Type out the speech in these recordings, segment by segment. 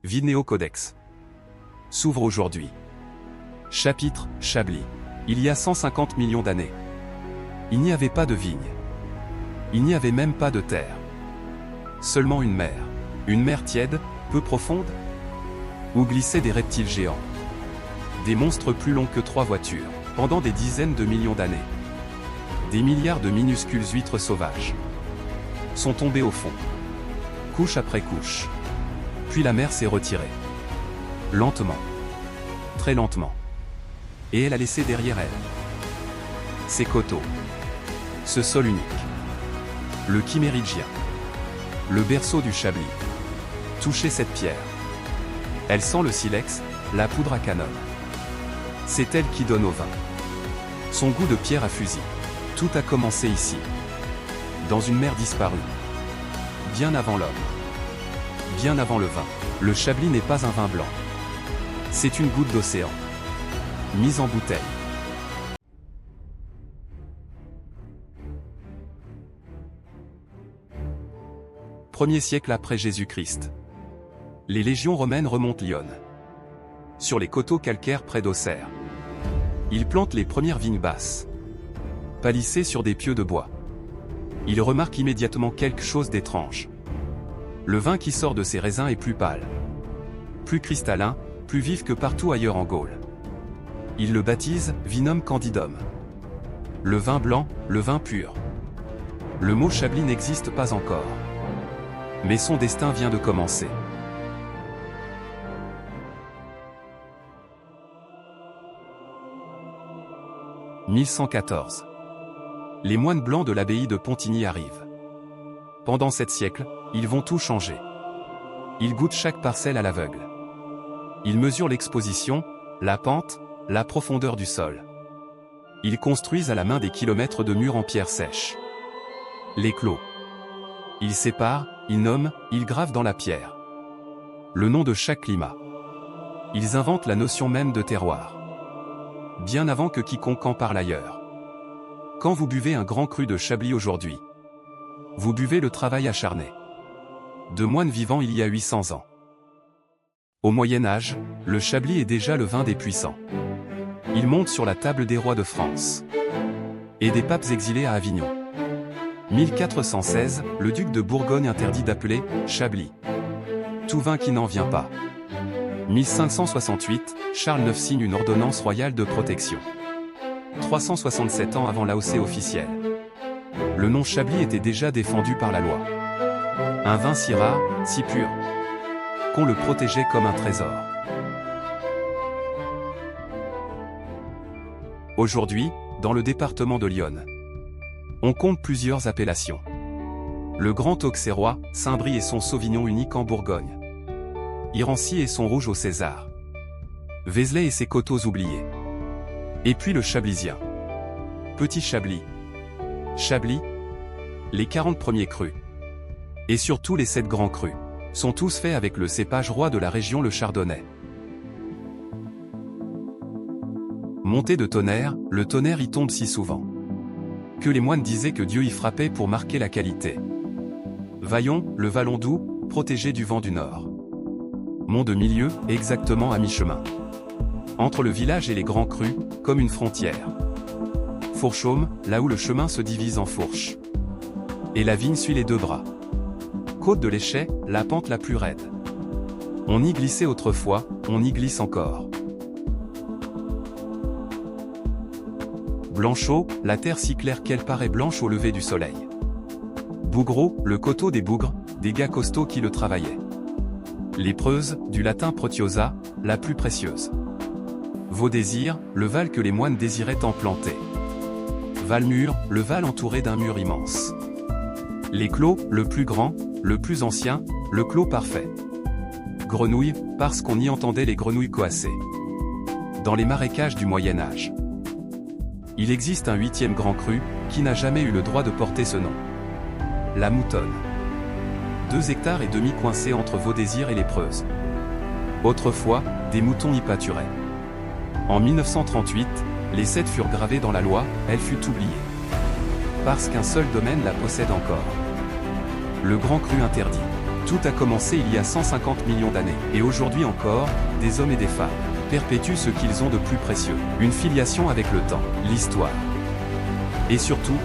Vidéocodex. S'ouvre aujourd'hui. Chapitre, Chablis. Il y a 150 millions d'années. Il n'y avait pas de vignes. Il n'y avait même pas de terre. Seulement une mer. Une mer tiède, peu profonde, où glissaient des reptiles géants. Des monstres plus longs que 3 voitures, pendant des dizaines de millions d'années. Des milliards de minuscules huîtres sauvages sont tombées au fond, couche après couche. Puis la mer s'est retirée. Lentement. Très lentement. Et elle a laissé derrière elle ces coteaux, ce sol unique, le Kimméridgien, le berceau du Chablis. Touchez cette pierre. Elle sent le silex, la poudre à canon. C'est elle qui donne au vin son goût de pierre à fusil. Tout a commencé ici, dans une mer disparue, bien avant l'homme, bien avant le vin. Le Chablis n'est pas un vin blanc. C'est une goutte d'océan, mise en bouteille. Premier siècle après Jésus-Christ. Les légions romaines remontent l'Yonne, sur les coteaux calcaires près d'Auxerre. Ils plantent les premières vignes basses, palissées sur des pieux de bois. Ils remarquent immédiatement quelque chose d'étrange. Le vin qui sort de ces raisins est plus pâle, plus cristallin, plus vif que partout ailleurs en Gaule. Ils le baptisent Vinum candidum. Le vin blanc, le vin pur. Le mot Chablis n'existe pas encore. Mais son destin vient de commencer. « 1114. Les moines blancs de l'abbaye de Pontigny arrivent. Pendant 7 siècles, ils vont tout changer. Ils goûtent chaque parcelle à l'aveugle. Ils mesurent l'exposition, la pente, la profondeur du sol. Ils construisent à la main des kilomètres de murs en pierre sèche. Les clos. Ils séparent, ils nomment, ils gravent dans la pierre le nom de chaque climat. Ils inventent la notion même de terroir. Bien avant que quiconque en parle ailleurs. Quand vous buvez un grand cru de Chablis aujourd'hui, vous buvez le travail acharné de moines vivants il y a 800 ans. Au Moyen-Âge, le Chablis est déjà le vin des puissants. Il monte sur la table des rois de France et des papes exilés à Avignon. 1416, le duc de Bourgogne interdit d'appeler Chablis tout vin qui n'en vient pas. 1568, Charles IX signe une ordonnance royale de protection. 367 ans avant l'AOC officielle. Le nom Chablis était déjà défendu par la loi. Un vin si rare, si pur, qu'on le protégeait comme un trésor. Aujourd'hui, dans le département de l'Yonne, on compte plusieurs appellations. Le Grand Auxerrois, Saint-Brie et son Sauvignon unique en Bourgogne. Irancy et son Rouge au César. Vézelay et ses coteaux oubliés. Et puis le Chablisien. Petit Chablis. Chablis. Les 40 premiers crus. Et surtout les 7 grands crus. Sont tous faits avec le cépage roi de la région, le Chardonnay. Monté de tonnerre, le tonnerre y tombe si souvent que les moines disaient que Dieu y frappait pour marquer la qualité. Vaillon, le vallon doux, protégé du vent du nord. Mont de Milieu, exactement à mi-chemin entre le village et les grands crus, comme une frontière. Fourchaume, là où le chemin se divise en fourches. Et la vigne suit les 2 bras. Côte de l'Échet, la pente la plus raide. On y glissait autrefois, on y glisse encore. Blanchot, la terre si claire qu'elle paraît blanche au lever du soleil. Bougreau, le coteau des bougres, des gars costauds qui le travaillaient. Lépreuse, du latin protiosa, la plus précieuse. Vaudésir, le val que les moines désiraient tant planter. Valmur, le val entouré d'un mur immense. Les clos, le plus grand, le plus ancien, le clos parfait. Grenouille, parce qu'on y entendait les grenouilles coasser. Dans les marécages du Moyen-Âge. Il existe un 8e grand cru, qui n'a jamais eu le droit de porter ce nom. La Moutonne. 2 hectares et demi coincés entre Vaudésir et Lépreuse. Autrefois, des moutons y pâturaient. En 1938, les 7 furent gravés dans la loi, elle fut oubliée. Parce qu'un seul domaine la possède encore. Le grand cru interdit. Tout a commencé il y a 150 millions d'années, et aujourd'hui encore, des hommes et des femmes perpétuent ce qu'ils ont de plus précieux, une filiation avec le temps, l'histoire. Et surtout,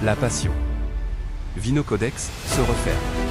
la passion. Vinocodex se referme.